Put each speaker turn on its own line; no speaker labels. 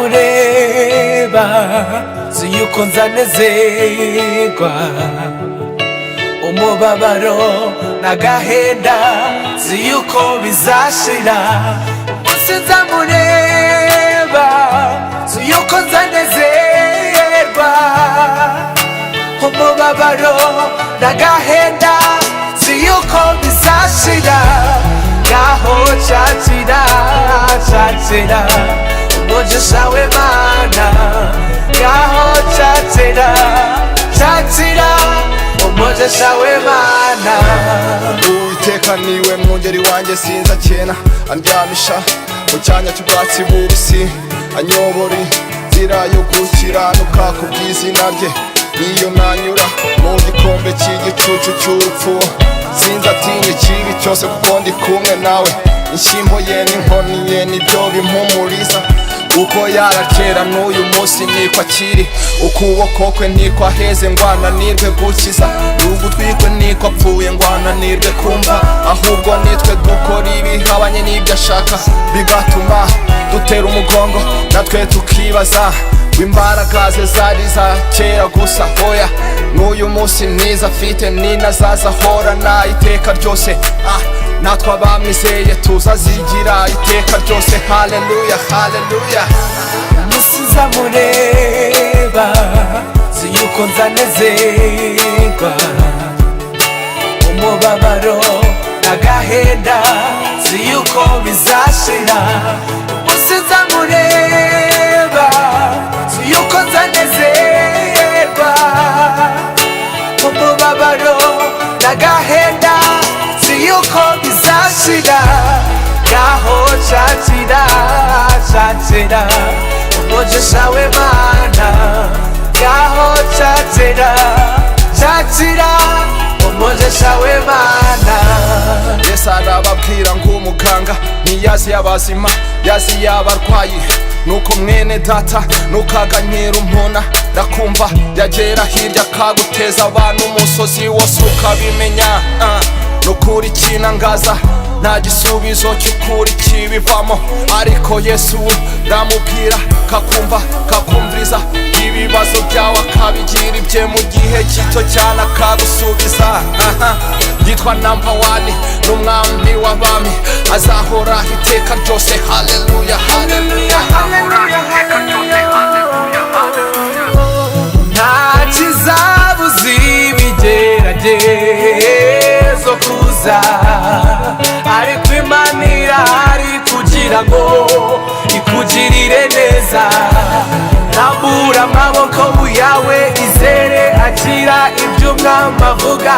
nzamureba nzi yuko nzanezerwa, umubabaro n'agahinda nzi yuko bizashira. Umunsi nzamureba nzi yuko nzanezerwa, umubabaro n'agahinda nzi yuko bizashira. Ngaho cakira cakira umugisha w'Imana, ngaho cakira cakira umugisha w'Imana.
Uwiteka niwe mwungeri wanjye sinzakena, andyamisha mu cyanya cy'ubwatsi bubisi, anyobora inzira yo gukiranuka kubw'izina rye. Niyo nanyura mu gikombe cy'igicucu cy'urupfu, sinzatinya ikibi cyose kuko ndi kumwe nawe. Inshyimbo ye n'inkoni ye nibyo bimpumuriza, uko yarakera n'uyu munsi niko akiri. Ukuboko kwe niko aheze ngo ananirwe gukiza, ugutwi kwe niko apfuye ngo ananirwe kumva. Ahubwo nitwe dukora ibihabanye n'ibyo ashaka, bigatuma dutera umugongo natwe tukibaza imbaraga ze zari za kera gusa. Hoya n'uyu munsi mwiza afite ninazaza ahorana iteka ryose. Natwe abamwizeye tuzazigira iteka ryose. Haleluya haleluya.
Umunsi nzamureba nzi yuko nzanezerwa, umubabaro n'agahinda nzi yuko bizashira. Umunsi nzamureba nzi yuko nzanezerwa, umubabaro n'agahinda nzi yuko bizashira. Ngaho cakira cakira umugisha w'Imana, ngaho cakira cakira umugisha w'Imana.
Yesu arababwira ngo umuganga ntiyazi y'abazima yazi y'abarwayi, nuko mwene data ntukaganyira umpuna. Ndakumva yagera hirya akaguteza abantu umusozi wose ukabimenya. Nukuri kinangaza nta gisubizo cy'ukuri kibivamo, ariko Yesu ndamubwira kakumva kakumviriza ibibazo byawe akabigira ibye mu gihe gito cyane akagusubiza. Yitwa number one n'umwami w'abami, azahora iteka ryose. Haleluya haleluya haleluya haleluya.
Nta kizabuza ibigeragezo kuza, ariko Imana irahari kugira ngo ikugirire neza. Rambura amaboko yawe izere akira ibyo umwami avuga.